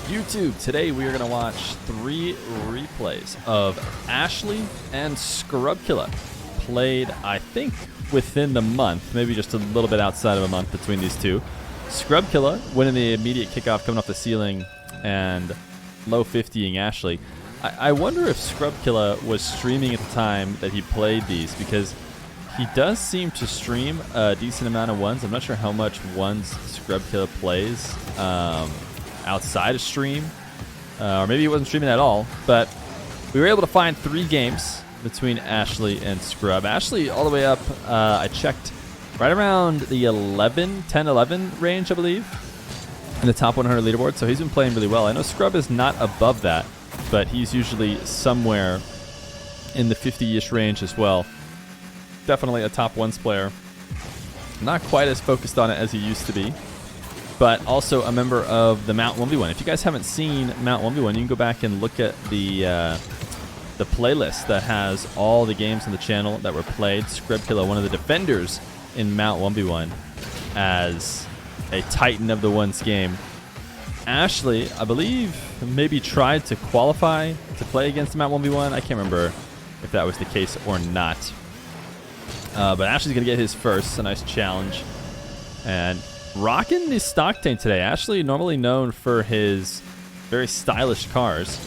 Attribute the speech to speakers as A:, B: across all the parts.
A: YouTube? Today we are going to watch 3 replays of Ashllxyy and Killa. Played, I think, within the month, maybe just a little bit outside of a month between these two. Killa winning the immediate kickoff coming off the ceiling and low 50ing Ashllxyy. I wonder if Killa was streaming at the time that he played these, because he does seem to stream a decent amount of ones. I'm not sure how much ones Killa plays outside of stream, or maybe he wasn't streaming at all, but we were able to find 3 games between Ashllxyy and Scrub. Ashllxyy all the way up, I checked, right around the 10-11 range, I believe, in the top 100 leaderboard, so he's been playing really well. I know Scrub is not above that, but he's usually somewhere in the 50-ish range as well. Definitely a top ones player. Not quite as focused on it as he used to be, but also a member of the Mount 1v1. If you guys haven't seen Mount 1v1, you can go back and look at the playlist that has all the games on the channel that were played. Killa, one of the defenders in Mount 1v1, as a titan of the ones game. Ashllxyy, I believe, maybe tried to qualify to play against the Mount 1v1. I can't remember if that was the case or not. But Ashllxyy's going to get his first. A nice challenge. And rocking the Stocktain today. Ashllxyy, normally known for his very stylish cars.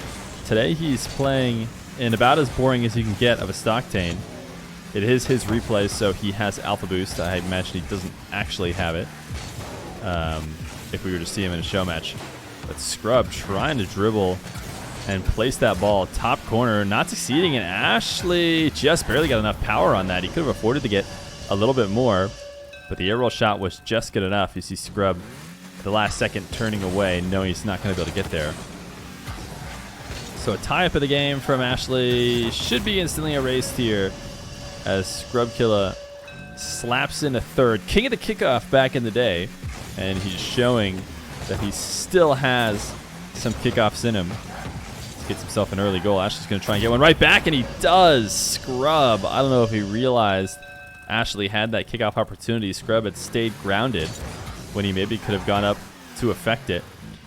A: Today he's playing in about as boring as you can get of a Stocktain. It is his replay, so he has Alpha Boost. I imagine he doesn't actually have it if we were to see him in a show match. But Scrub trying to dribble and place that ball top corner, not succeeding, and Ashllxyy just barely got enough power on that. He could have afforded to get a little bit more, but the air roll shot was just good enough. You see Scrub at the last second turning away, knowing he's not going to be able to get there. So a tie-up of the game from Ashllxyy should be instantly erased here, as Killa slaps in a third. King of the kickoff back in the day, and he's showing that he still has some kickoffs in him. Gets himself an early goal. Ashllxyy's going to try and get one right back, and he does. Scrub, I don't know if he realized Ashllxyy had that kickoff opportunity. Scrub had stayed grounded when he maybe could have gone up to affect it.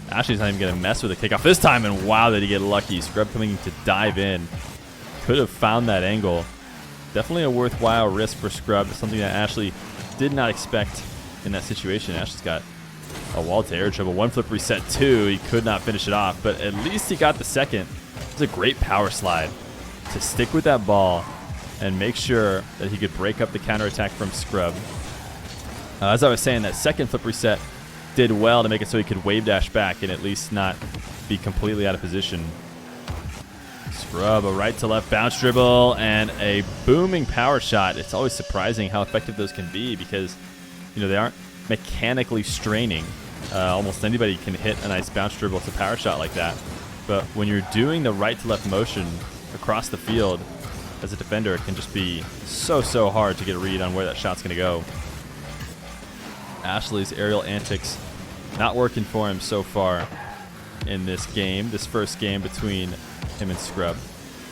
A: Ashllxyy's not even going to mess with the kickoff this time, and wow, did he get lucky. Scrub coming to dive in. Could have found that angle. Definitely a worthwhile risk for Scrub. Something that Ashllxyy did not expect in that situation. Ashllxyy's got a wall to air dribble. 1 flip reset 2. He could not finish it off, but at least he got the second. It was a great power slide to stick with that ball and make sure that he could break up the counterattack from Scrub. As I was saying, that second flip reset did well to make it so he could wave dash back and at least not be completely out of position. Scrub, a right to left bounce dribble and a booming power shot. It's always surprising how effective those can be, because they aren't mechanically straining. Almost anybody can hit a nice bounce dribble to power shot like that. But when you're doing the right to left motion across the field as a defender, it can just be so hard to get a read on where that shot's going to go. Ashllxyy's aerial antics not working for him so far in this game, this first game between him and Scrub.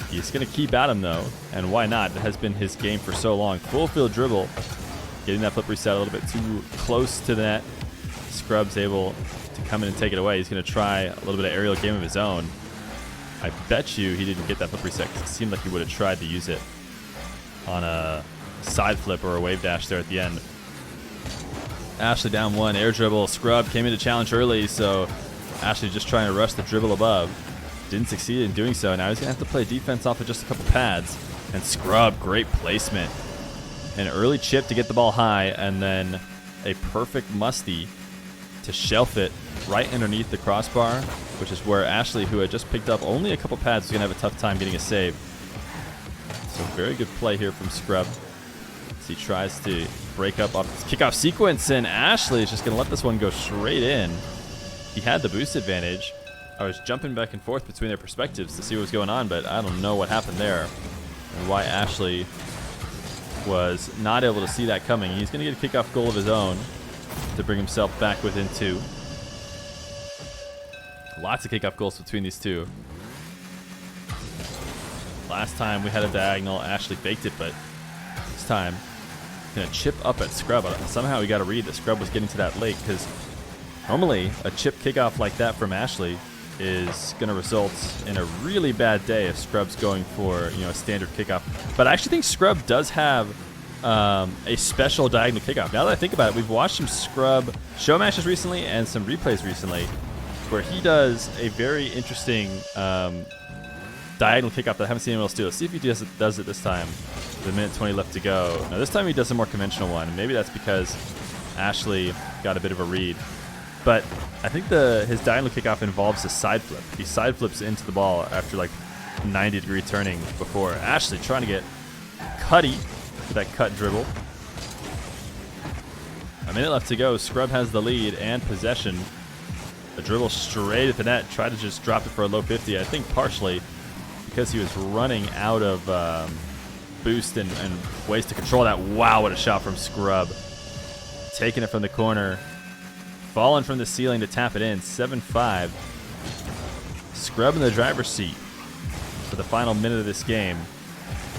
A: He's going to keep at him though, and why not? It has been his game for so long. Full field dribble, getting that flip reset a little bit too close to the net. Scrub's able to come in and take it away. He's going to try a little bit of aerial game of his own. I bet you he didn't get that flip reset, because it seemed like he would have tried to use it on a side flip or a wave dash there at the end. Ashllxyy down 1, air dribble. Scrub came in to challenge early, so Ashllxyy just trying to rush the dribble above. Didn't succeed in doing so. Now he's going to have to play defense off of just a couple pads. And Scrub, great placement. An early chip to get the ball high, and then a perfect musty to shelf it right underneath the crossbar, which is where Ashllxyy, who had just picked up only a couple pads, was going to have a tough time getting a save. So very good play here from Scrub as he tries to break up off this kickoff sequence, and Ashllxyy is just going to let this one go straight in. He had the boost advantage. I was jumping back and forth between their perspectives to see what was going on, but I don't know what happened there and why Ashllxyy was not able to see that coming. He's going to get a kickoff goal of his own to bring himself back within 2. Lots of kickoff goals between these two. Last time we had a diagonal, Ashllxyy faked it, but this time going to chip up at Scrub. Somehow we got to read that Scrub was getting to that late, because normally a chip kickoff like that from Ashllxyy is going to result in a really bad day if Scrub's going for, you know, a standard kickoff. But I actually think Scrub does have a special diagonal kickoff. Now that I think about it, we've watched some Scrub show matches recently and some replays recently where he does a very interesting diagonal kickoff that I haven't seen anyone else do. Let's see if he does it this time. With a minute 20 left to go. Now this time he does a more conventional one. Maybe that's because Ashllxyy got a bit of a read. But I think his diagonal kickoff involves a side flip. He side flips into the ball after like 90-degree turning before. Ashllxyy trying to get cutty with that cut dribble. A minute left to go. Scrub has the lead and possession. A dribble straight at the net. Tried to just drop it for a low 50. I think partially because he was running out of boost and ways to control that. Wow, what a shot from Scrub. Taking it from the corner. Falling from the ceiling to tap it in. 7-5. Scrub in the driver's seat for the final minute of this game.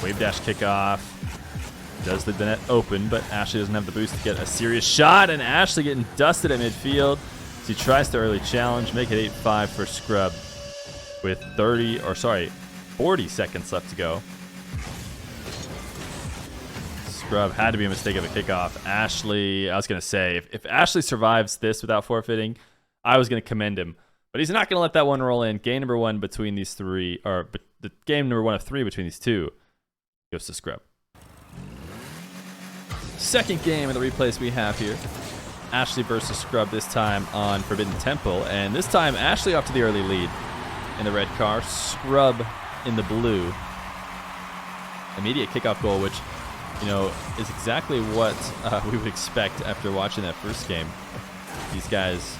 A: Wave dash kickoff. Does leave the net open, but Ashllxyy doesn't have the boost to get a serious shot. And Ashllxyy getting dusted at midfield. So he tries to early challenge. Make it 8-5 for Scrub with 40 seconds left to go. Scrub had to be a mistake of a kickoff. Ashllxyy, I was going to say, if Ashllxyy survives this without forfeiting, I was going to commend him. But he's not going to let that one roll in. Game number one between these three, or the game number one of three between these two goes to Scrub. Second game of the replays we have here. Ashllxyy versus Scrub, this time on Forbidden Temple. And this time, Ashllxyy off to the early lead in the red car. Scrub in the blue. Immediate kickoff goal, which, you know, is exactly what we would expect after watching that first game. These guys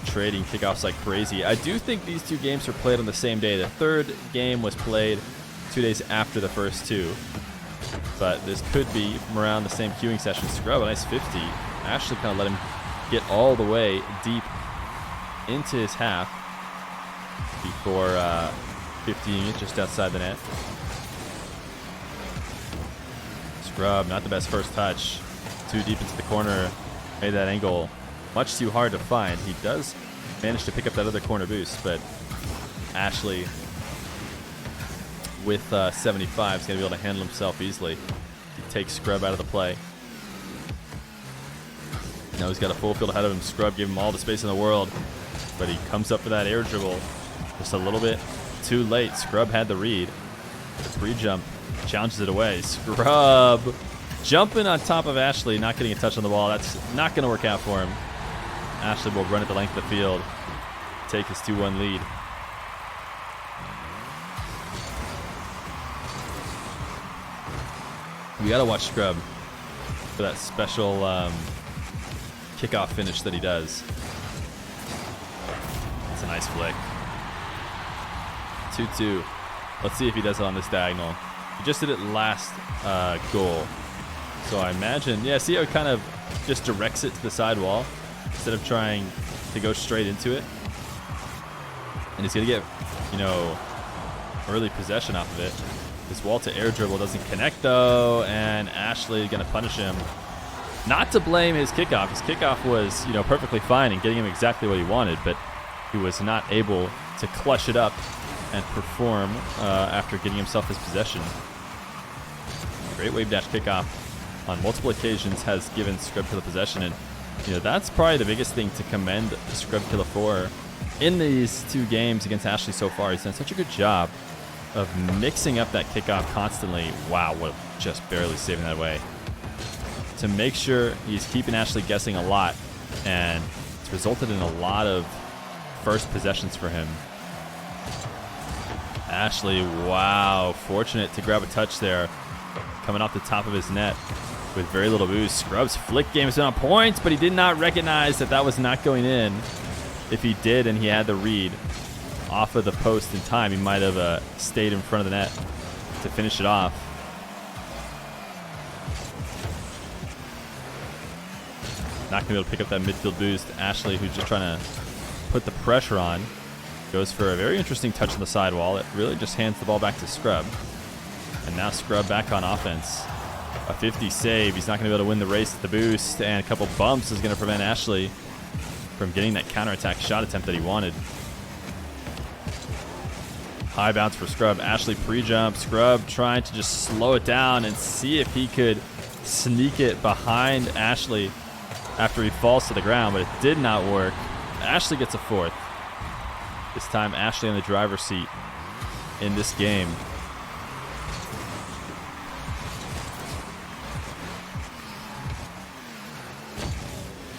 A: trading kickoffs like crazy. I do think these two games were played on the same day. The third game was played 2 days after the first two. But this could be from around the same queuing session. Scrub, a nice 50. Ashllxyy kind of let him get all the way deep into his half before 50ing it just outside the net. Scrub, not the best first touch. Too deep into the corner. Made that angle much too hard to find. He does manage to pick up that other corner boost, but Ashllxyy with 75 is going to be able to handle himself easily. He takes Scrub out of the play. Now he's got a full field ahead of him. Scrub gave him all the space in the world, but he comes up for that air dribble just a little bit too late. Scrub had the read. The pre-jump challenges it away. Scrub jumping on top of Ashllxyy, not getting a touch on the ball. That's not going to work out for him. Ashllxyy will run at the length of the field, take his 2-1 lead. We got to watch Scrub for that special kickoff finish that he does. It's a nice flick. 2-2. Let's see if he does it on this diagonal. He just did it last goal. So I imagine, yeah, see how he kind of just directs it to the side wall instead of trying to go straight into it. And he's going to get, you know, early possession off of it. This wall to air dribble doesn't connect though, and Ashllxyy going to punish him. Not to blame his kickoff. His kickoff was, you know, perfectly fine and getting him exactly what he wanted, but he was not able to clutch it up and perform after getting himself his possession. Great wave dash kickoff on multiple occasions has given Scrubkilla possession, and you know that's probably the biggest thing to commend Scrubkilla for in these two games against Ashllxyy so far. He's done such a good job of mixing up that kickoff constantly. Wow, what just barely saving that away. To make sure he's keeping Ashllxyy guessing a lot, and it's resulted in a lot of first possessions for him. Ashllxyy, wow, fortunate to grab a touch there, coming off the top of his net with very little boost. Scrub's flick game has been on point, but he did not recognize that that was not going in. If he did and he had the read off of the post in time, he might have stayed in front of the net to finish it off. Not going to be able to pick up that midfield boost. Ashllxyy, who's just trying to put the pressure on, goes for a very interesting touch on the sidewall. It really just hands the ball back to Scrub. And now Scrub back on offense. A 50 save. He's not going to be able to win the race at the boost, and a couple bumps is going to prevent Ashllxyy from getting that counterattack shot attempt that he wanted. High bounce for Scrub. Ashllxyy pre-jump. Scrub trying to just slow it down and see if he could sneak it behind Ashllxyy after he falls to the ground, but it did not work. Ashllxyy gets a 4th. This time Ashllxyy in the driver's seat in this game.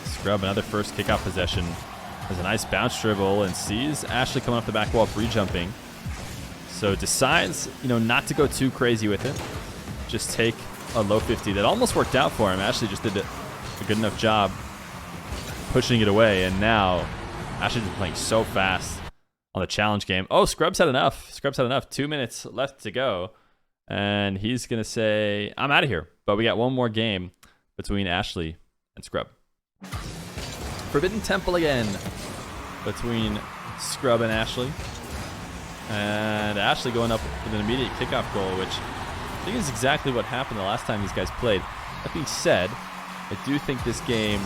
A: Scrub, another first kickoff possession. Has a nice bounce dribble and sees Ashllxyy coming off the back wall pre-jumping. So decides, not to go too crazy with it. Just take a low 50. That almost worked out for him. Ashllxyy just did a good enough job pushing it away. And now Ashllxyy's been playing so fast on the challenge game. Oh, Scrub's had enough. 2 minutes left to go. And he's going to say, I'm out of here. But we got one more game between Ashllxyy and Scrub. Forbidden Temple again between Scrub and Ashllxyy. And Ashllxyy going up with an immediate kickoff goal, which I think is exactly what happened the last time these guys played. That being said, I do think this game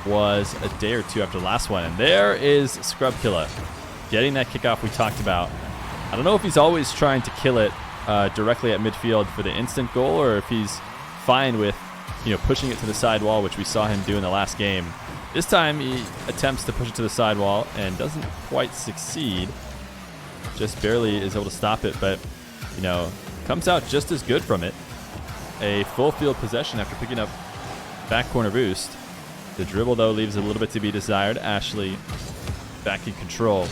A: was a day or two after the last one. And there is Scrub Killa getting that kickoff we talked about. I don't know if he's always trying to kill it directly at midfield for the instant goal, or if he's fine with pushing it to the side wall, which we saw him do in the last game. This time he attempts to push it to the side wall and doesn't quite succeed. Just barely is able to stop it, but comes out just as good from it. A full field possession after picking up back corner boost. The dribble though leaves a little bit to be desired. Ashllxyy back in control.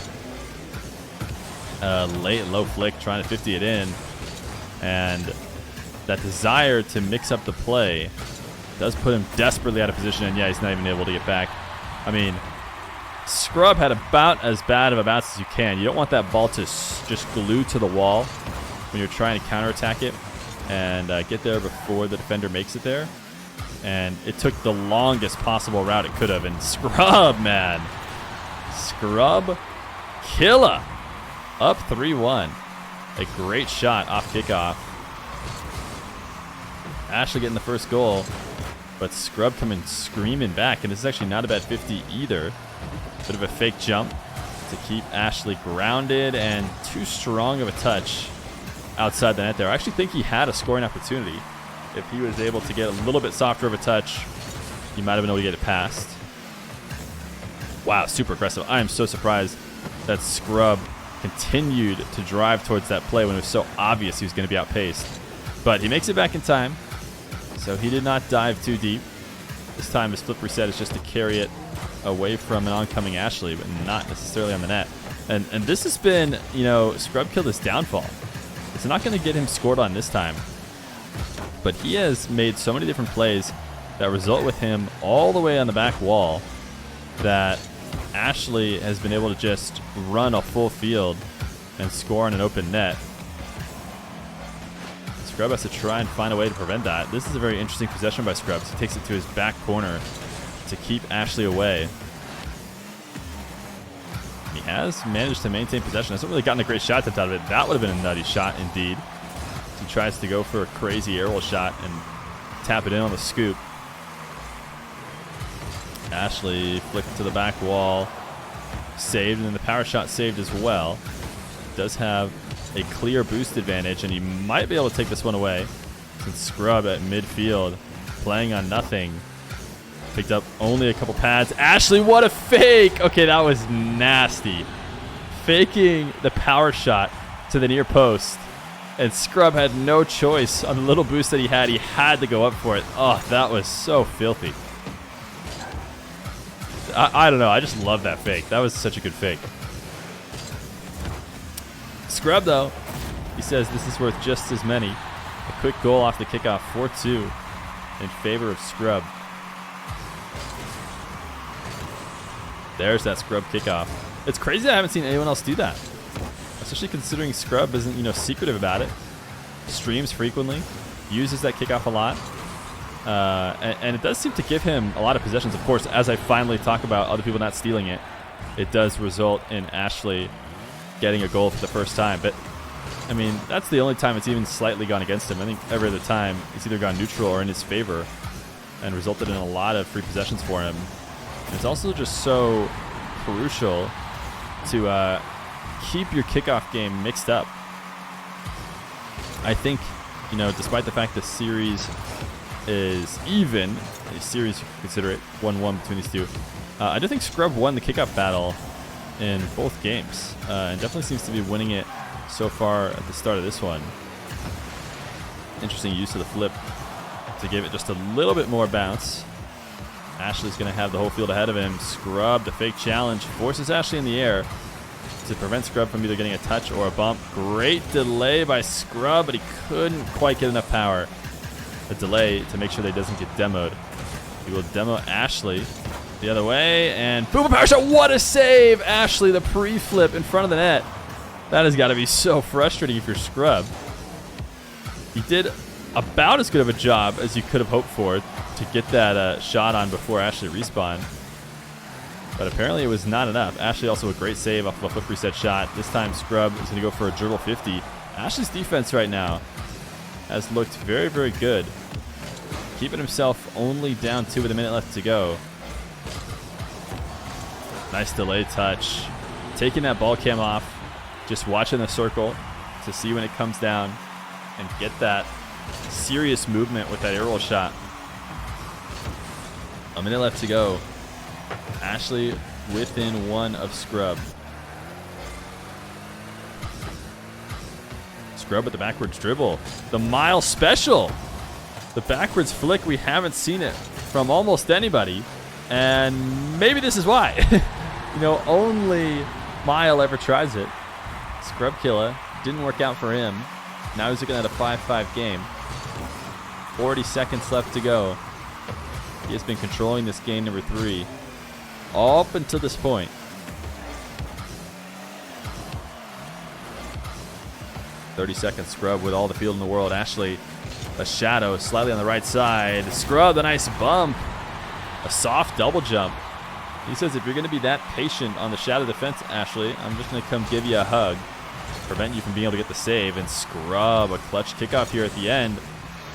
A: Late low flick trying to 50 it in, and that desire to mix up the play does put him desperately out of position, and yeah, he's not even able to get back. I mean, Scrub had about as bad of a bounce as you can. You don't want that ball to just glue to the wall when you're trying to counterattack it and get there before the defender makes it there. And it took the longest possible route it could have. And Scrub, man. Scrub Killa up 3-1. A great shot off kickoff. Ashllxyy getting the first goal, but Scrub coming screaming back, and this is actually not a bad 50 either. Bit of a fake jump to keep Ashllxyy grounded, and too strong of a touch outside the net there. I actually think he had a scoring opportunity. If he was able to get a little bit softer of a touch, he might have been able to get it past. Wow, super aggressive. I am so surprised that Scrub continued to drive towards that play when it was so obvious he was going to be outpaced. But he makes it back in time, so he did not dive too deep. This time his flip reset is just to carry it away from an oncoming Ashllxyy, but not necessarily on the net. And this has been, Scrub Killa's downfall. It's not going to get him scored on this time, but he has made so many different plays that result with him all the way on the back wall that Ashllxyy has been able to just run a full field and score on an open net. Scrub has to try and find a way to prevent that. This is a very interesting possession by Scrub. He takes it to his back corner to keep Ashllxyy away. He has managed to maintain possession. Hasn't really gotten a great shot attempt out of it. That would have been a nutty shot indeed. He tries to go for a crazy aerial shot and tap it in on the scoop. Ashllxyy flicked to the back wall. Saved, and then the power shot saved as well. Does have a clear boost advantage, and he might be able to take this one away since Scrub at midfield playing on nothing. Picked up only a couple pads. Ashllxyy, what a fake! Okay, that was nasty. Faking the power shot to the near post, and Scrub had no choice on the little boost that he had. He had to go up for it. Oh, that was so filthy. I don't know. I just love that fake. That was such a good fake. Scrub, though, he says this is worth just as many. A quick goal off the kickoff, 4-2 in favor of Scrub. There's that Scrub kickoff. It's crazy I haven't seen anyone else do that, especially considering Scrub isn't, secretive about it. Streams frequently, uses that kickoff a lot. And it does seem to give him a lot of possessions. Of course, as I finally talk about other people not stealing it, it does result in Ashllxyy getting a goal for the first time. But, I mean, that's the only time it's even slightly gone against him. I think every other time it's either gone neutral or in his favor and resulted in a lot of free possessions for him. And it's also just so crucial to keep your kickoff game mixed up. I think, you know, despite the fact the series is even, a series you can consider it 1-1 between these two, I do think Scrub won the kickoff battle in both games, and definitely seems to be winning it so far at the start of this one. Interesting use of the flip to give it just a little bit more bounce. Ashllxyy's going to have the whole field ahead of him. Scrub, the fake challenge, forces Ashllxyy in the air to prevent Scrub from either getting a touch or a bump. Great delay by Scrub, but he couldn't quite get enough power. A delay to make sure that he doesn't get demoed. He will demo Ashllxyy the other way, and boom, a power shot. What a save! Ashllxyy, the pre-flip in front of the net. That has got to be so frustrating if you're Scrub. He did about as good of a job as you could have hoped for to get that shot on before Ashllxyy respawned. But apparently it was not enough. Ashllxyy also a great save off of a flip reset shot. This time Scrub is going to go for a dribble 50. Ashllxyy's defense right now has looked very, very good. Keeping himself only down 2 with a minute left to go. Nice delay touch. Taking that ball cam off. Just watching the circle to see when it comes down and get that serious movement with that air roll shot. A minute left to go. Ashllxyy within 1 of Scrub. Scrub with the backwards dribble. The mile special. The backwards flick, we haven't seen it from almost anybody. And maybe this is why. You know, only Mile ever tries it. Scrub Killa didn't work out for him. Now he's looking at a 5-5 game. 40 seconds left to go. He has been controlling this game number 3 up until this point. 30 seconds. Scrub with all the field in the world. Ashllxyy, a shadow slightly on the right side. Scrub, a nice bump. A soft double jump. He says, if you're going to be that patient on the shadow defense, Ashllxyy, I'm just going to come give you a hug. Prevent you from being able to get the save. And Scrub, a clutch kickoff here at the end.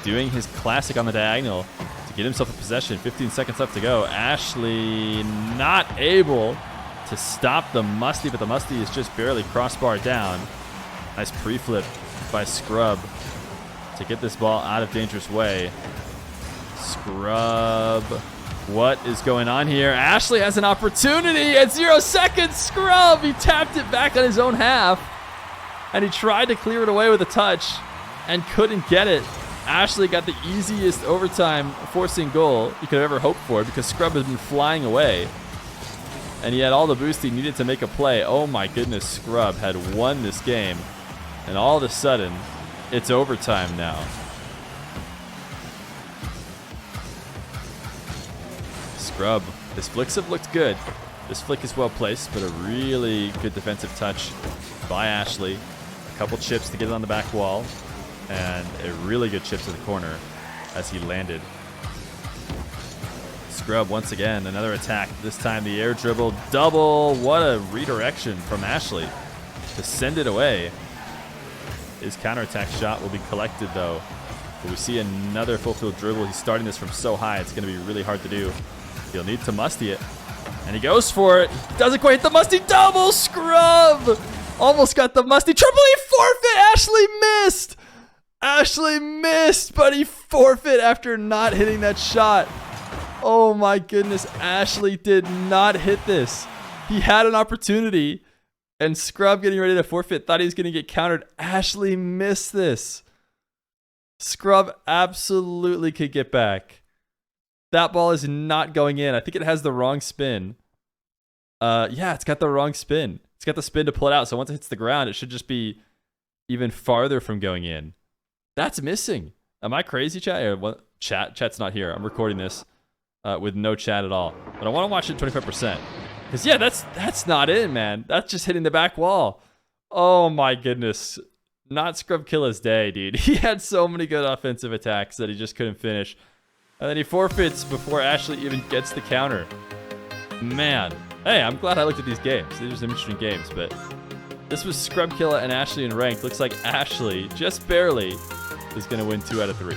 A: Doing his classic on the diagonal to get himself a possession. 15 seconds left to go. Ashllxyy not able to stop the Musty, but the Musty is just barely crossbar down. Nice pre-flip by Scrub to get this ball out of dangerous way. Scrub. What is going on here? Ashllxyy has an opportunity at 0 seconds. Scrub, he tapped it back on his own half. And he tried to clear it away with a touch and couldn't get it. Ashllxyy got the easiest overtime forcing goal you could have ever hoped for because Scrub has been flying away. And he had all the boost he needed to make a play. Oh my goodness, Scrub had won this game. And all of a sudden, it's overtime now. Scrub. His flicks have looked good. This flick is well placed, but a really good defensive touch by Ashllxyy. A couple chips to get it on the back wall. And a really good chip to the corner as he landed. Scrub once again, another attack. This time the air dribble double. What a redirection from Ashllxyy to send it away. His counterattack shot will be collected though. But we see another full field dribble. He's starting this from so high, it's going to be really hard to do. He'll need to musty it. And he goes for it. Doesn't quite hit the musty. Double Scrub! Almost got the musty. Triple E forfeit! Ashllxyy missed! Ashllxyy missed, but he forfeit after not hitting that shot. Oh my goodness, Ashllxyy did not hit this. He had an opportunity, and Scrub getting ready to forfeit thought he was going to get countered. Ashllxyy missed this. Scrub absolutely could get back. That ball is not going in. I think it has the wrong spin. Yeah, it's got the wrong spin. It's got the spin to pull it out, so once it hits the ground, it should just be even farther from going in. That's missing. Am I crazy, chat? Chat's not here. I'm recording this with no chat at all. But I want to watch it 25%. Because, yeah, that's not in, man. That's just hitting the back wall. Oh, my goodness. Not Scrub Killa's day, dude. He had so many good offensive attacks that he just couldn't finish. And then he forfeits before Ashllxyy even gets the counter. Man. Hey, I'm glad I looked at these games. These are some interesting games, but this was Scrub Killa and Ashllxyy in ranked. Looks like Ashllxyy, just barely, is going to win 2 out of 3.